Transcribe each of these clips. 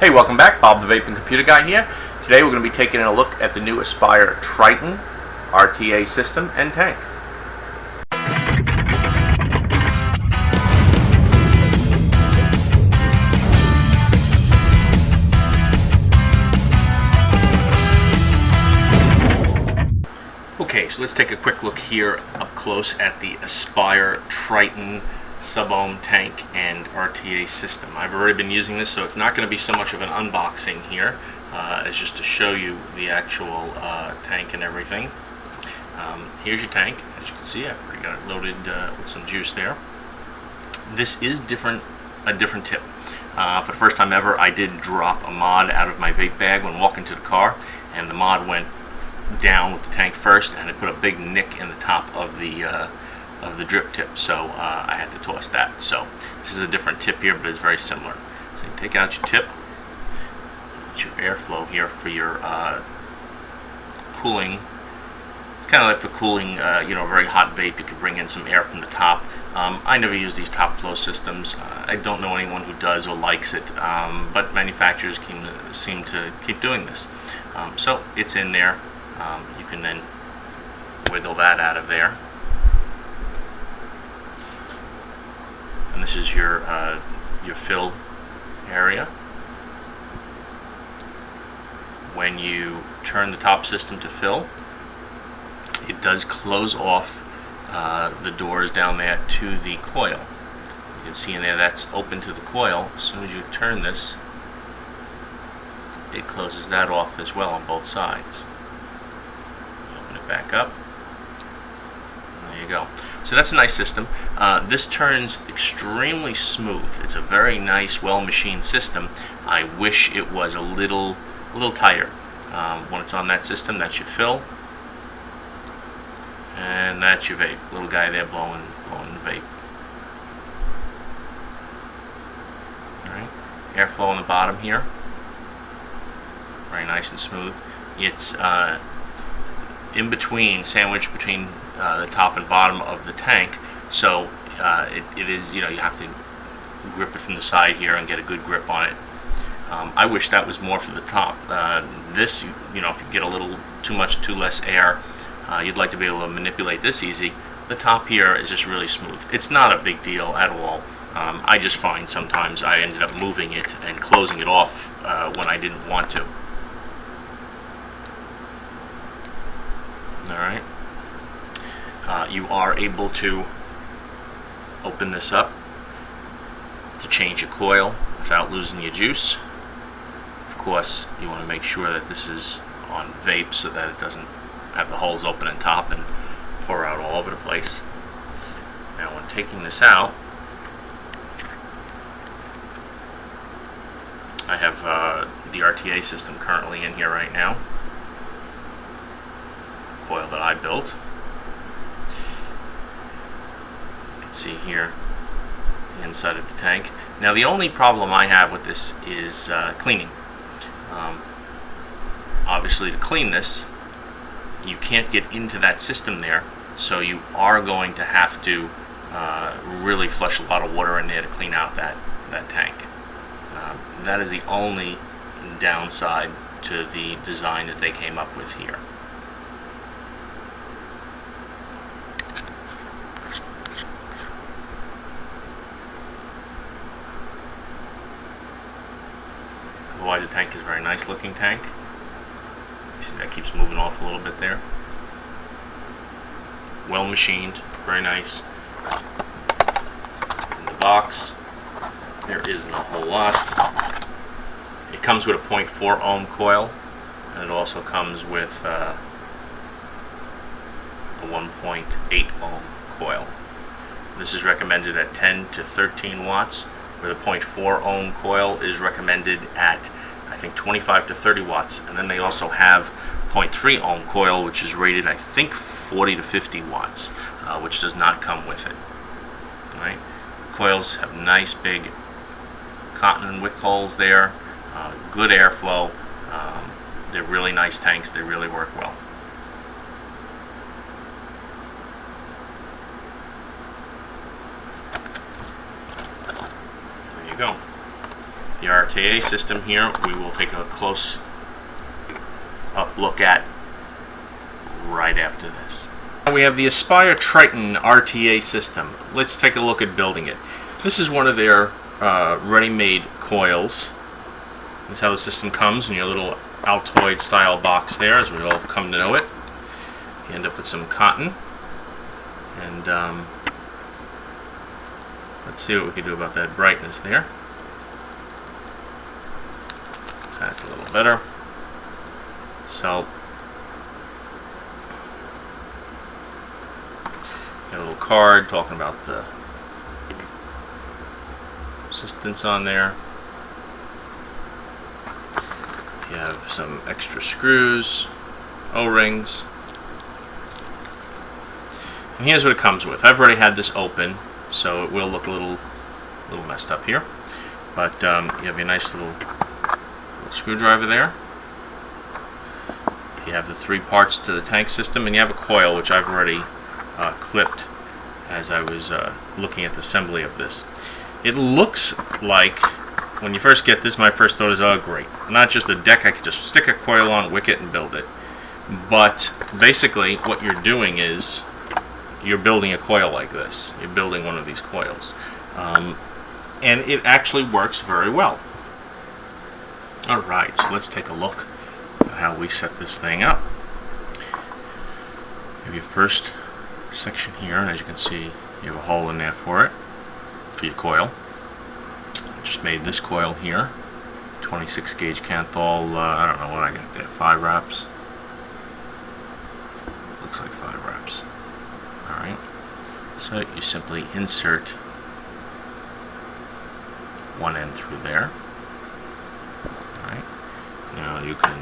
Hey, welcome back. Bob the Vape and Computer Guy here. Today we're going to be taking a look at the new Aspire Triton RTA system and tank. Okay, so let's take a quick look here up close at the Aspire Triton sub-ohm tank and RTA system. I've already been using this, so it's not going to be so much of an unboxing here as just to show you the actual tank and everything. Here's your tank. As you can see, I've already got it loaded with some juice there. This is a different tip. For the first time ever, I did drop a mod out of my vape bag when walking to the car, and the mod went down with the tank first, and it put a big nick in the top of the drip tip, so I had to toss that. So this is a different tip here, but it's very similar. So you take out your tip, get your airflow here for your cooling. It's kind of like for cooling, a very hot vape. You could bring in some air from the top. I never use these top flow systems. I don't know anyone who does or likes it, but manufacturers seem to keep doing this. So it's in there. You can then wiggle that out of there. And this is your fill area. When you turn the top system to fill, it does close off the doors down there to the coil. You can see in there that's open to the coil. As soon as you turn this, it closes that off as well on both sides. You open it back up. There you go. So that's a nice system. This turns extremely smooth. It's a very nice, well-machined system. I wish it was a little tighter. When it's on that system, that's your fill, and that's your vape. Little guy there blowing the vape. All right. Airflow on the bottom here. Very nice and smooth. It's in between, sandwiched between the top and bottom of the tank, so it is, you have to grip it from the side here and get a good grip on it. I wish that was more for the top. This, if you get a little too less air, you'd like to be able to manipulate this easy. The top here is just really smooth. It's not a big deal at all. I just find sometimes I ended up moving it and closing it off when I didn't want to. Alright. You are able to open this up to change your coil without losing your juice. Of course, you want to make sure that this is on vape so that it doesn't have the holes open on top and pour out all over the place. Now when taking this out, I have the RTA system currently in here right now. Coil that I built. You can see here the inside of the tank. Now the only problem I have with this is cleaning. Obviously, to clean this, you can't get into that system there, so you are going to have to really flush a lot of water in there to clean out that tank. That is the only downside to the design that they came up with here. Otherwise, the tank is a very nice looking tank. You see that keeps moving off a little bit there. Well machined, very nice. In the box, there isn't a whole lot. It comes with a 0.4 ohm coil, and it also comes with a 1.8 ohm coil. This is recommended at 10 to 13 watts, where the 0.4 ohm coil is recommended at, I think, 25 to 30 watts. And then they also have 0.3 ohm coil, which is rated, I think, 40 to 50 watts, which does not come with it. All right. The coils have nice big cotton wick holes there, good airflow. They're really nice tanks. They really work well. There you go. the RTA system here we will take a close up look at right after this. Now we have the Aspire Triton RTA system. Let's take a look at building it. This is one of their ready-made coils. This is how the system comes in your little Altoid style box there, as we all have come to know it. You end up with some cotton, and let's see what we can do about that brightness there. That's a little better. So, got a little card talking about the resistance on there. You have some extra screws, O-rings, and here's what it comes with. I've already had this open, so it will look a little messed up here, but you have your nice little screwdriver there. You have the 3 parts to the tank system, and you have a coil, which I've already clipped as I was looking at the assembly of this. It looks like, when you first get this, my first thought is, oh great, not just a deck, I could just stick a coil on, wick it, and build it. But basically what you're doing is you're building a coil like this. You're building one of these coils. And it actually works very well. Alright, so let's take a look at how we set this thing up. You have your first section here, and as you can see, you have a hole in there for it, for your coil. I just made this coil here, 26 gauge Canthal, I don't know what I got there, 5 wraps. Looks like 5 wraps. Alright, so you simply insert one end through there. Alright, now you can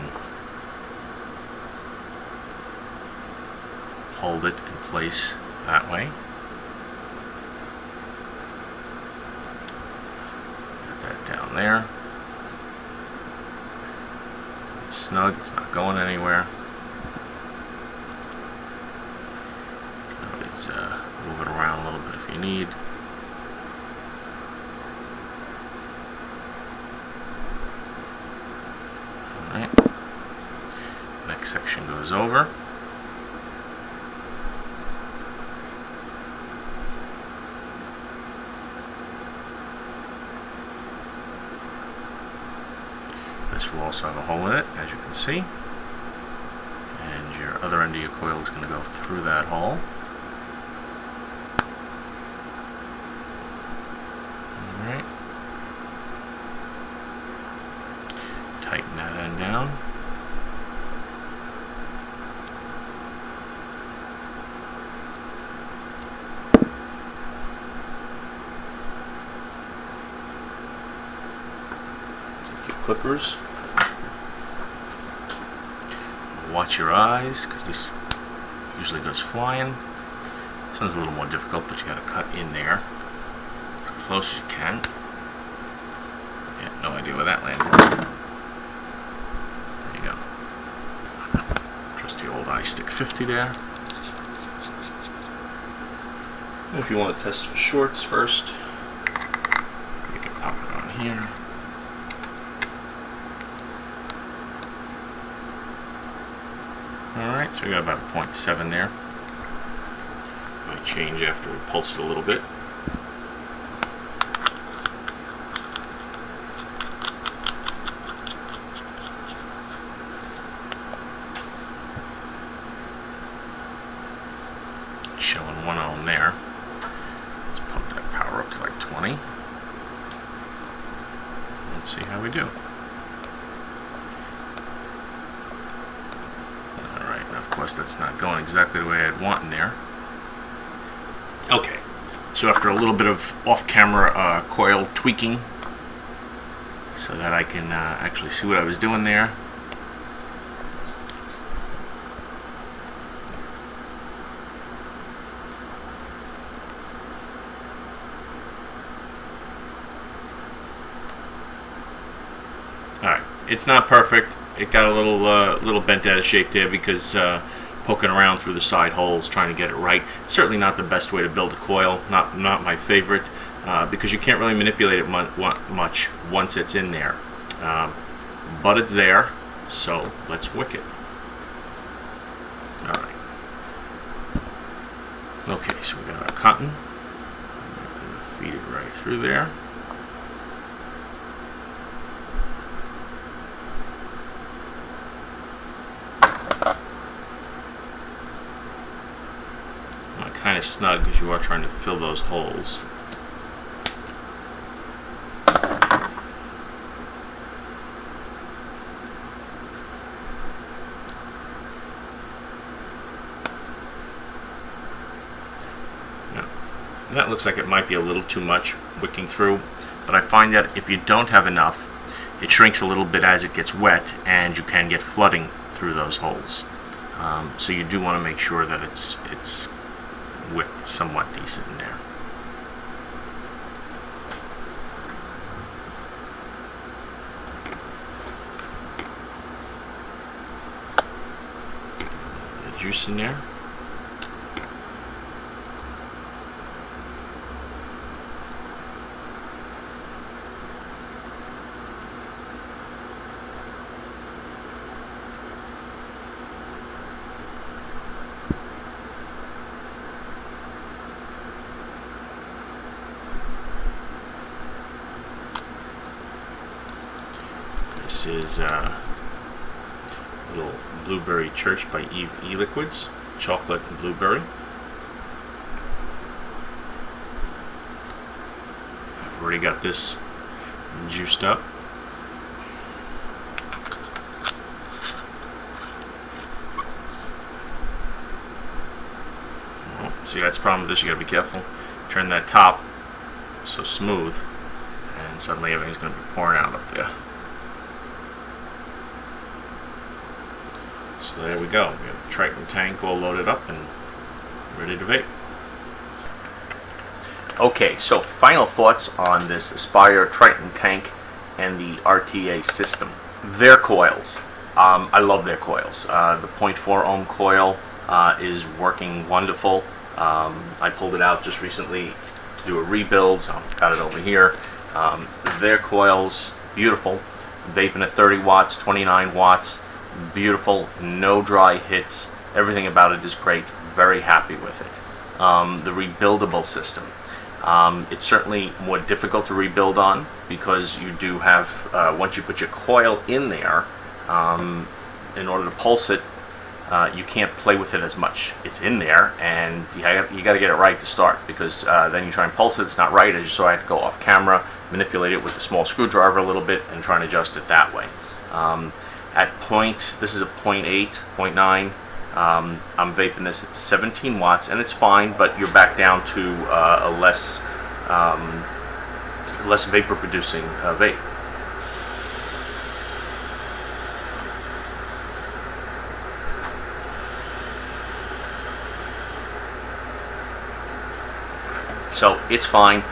hold it in place that way. Get that down there. It's snug, it's not going anywhere. Always move it around a little bit if you need. Alright. Next section goes over. This will also have a hole in it, as you can see. And your other end of your coil is going to go through that hole. Alright. Tighten that end down. Take your clippers. Watch your eyes, because this usually goes flying. This one's a little more difficult, but you got to cut in there as close as you can. Yeah, no idea where that landed. There you go. Trusty old iStick 50 there. And if you want to test for shorts first, you can pop it on here. Alright, so we got about a 0.7 there. Might change after we pulse it a little bit. It's showing 1 ohm there. Let's pump that power up to like 20. Let's see how we do. Of course, that's not going exactly the way I'd want in there. Okay, so after a little bit of off-camera coil tweaking, so that I can actually see what I was doing there. Alright, it's not perfect. It got a little bent out of shape there because poking around through the side holes trying to get it right. It's certainly not the best way to build a coil, not my favorite, because you can't really manipulate it much once it's in there. But it's there, so let's wick it. Alright. Okay, so we got our cotton. I'm going to feed it right through there. Kind of snug because you are trying to fill those holes. Now, that looks like it might be a little too much wicking through, but I find that if you don't have enough, it shrinks a little bit as it gets wet, and you can get flooding through those holes. So you do want to make sure that it's wicked somewhat decent in there. The juice in there. This is little Blueberry Church by Eve E-Liquids, chocolate and blueberry. I've already got this juiced up. Well, see, that's the problem with this. You got to be careful. Turn that top so smooth, and suddenly everything's going to be pouring out up there. So there we go. We have the Triton tank all loaded up and ready to vape. Okay, so final thoughts on this Aspire Triton tank and the RTA system. Their coils. I love their coils. The 0.4 ohm coil is working wonderful. I pulled it out just recently to do a rebuild, so I've got it over here. Their coils, beautiful. Vaping at 30 watts, 29 watts. Beautiful, no dry hits, everything about it is great, very happy with it. The rebuildable system, it's certainly more difficult to rebuild on because you do have, once you put your coil in there, in order to pulse it, you can't play with it as much. It's in there, and you got to get it right to start, because then you try and pulse it, it's not right, as you saw. I had to go off camera, manipulate it with a small screwdriver a little bit, and try and adjust it that way. This is a 0.8, 0.9. I'm vaping this at 17 watts, and it's fine, but you're back down to a less vapor producing vape. So it's fine.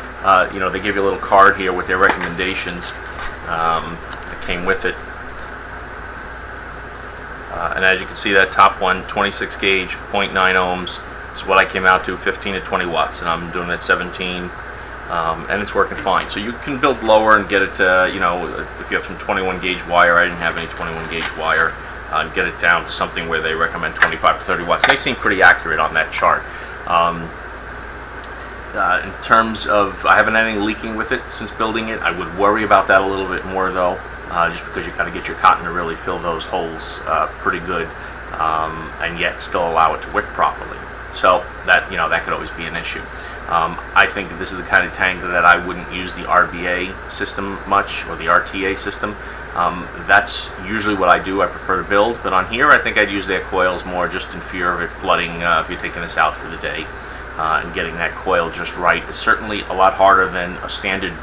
You know, they give you a little card here with their recommendations that came with it. And as you can see, that top one, 26 gauge, 0.9 ohms, is what I came out to, 15 to 20 watts, and I'm doing it at 17, and it's working fine. So you can build lower and get it, you know, if you have some 21 gauge wire. I didn't have any 21 gauge wire, and get it down to something where they recommend 25 to 30 watts. They seem pretty accurate on that chart. In terms of, I haven't had any leaking with it since building it. I would worry about that a little bit more though. Just because you got to get your cotton to really fill those holes pretty good, and yet still allow it to wick properly. So that, you know, that could always be an issue. I think that this is the kind of tank that I wouldn't use the RBA system much, or the RTA system. That's usually what I do. I prefer to build, but on here I think I'd use their coils more, just in fear of it flooding if you're taking this out for the day. And getting that coil just right is certainly a lot harder than a standard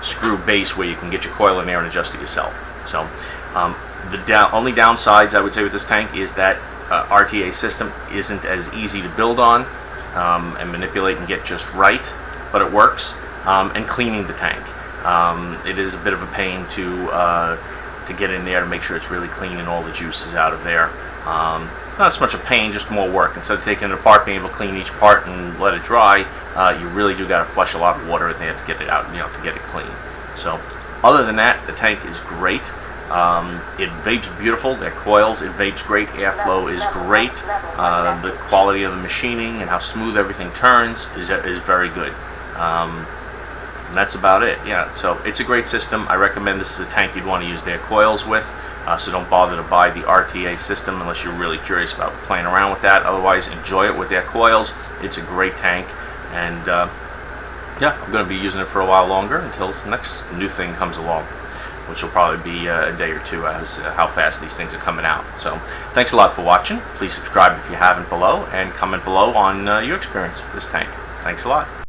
screw base where you can get your coil in there and adjust it yourself. So the only downsides I would say with this tank is that RTA system isn't as easy to build on and manipulate and get just right, but it works. And cleaning the tank, it is a bit of a pain to get in there to make sure it's really clean and all the juice is out of there. not so much a pain, just more work. Instead of taking it apart, being able to clean each part and let it dry, you really do got to flush a lot of water in there to get it out, to get it clean. So other than that, the tank is great. It vapes beautiful. They're coils. It vapes great. Airflow is great. The quality of the machining and how smooth everything turns is very good. And that's about it. Yeah, so it's a great system. I recommend this is a tank you'd want to use their coils with. So don't bother to buy the RTA system unless you're really curious about playing around with that. Otherwise, enjoy it with their coils. It's a great tank, and yeah, I'm going to be using it for a while longer until the next new thing comes along, which will probably be a day or two as how fast these things are coming out. So thanks a lot for watching. Please subscribe if you haven't below, and comment below on your experience with this tank. Thanks a lot.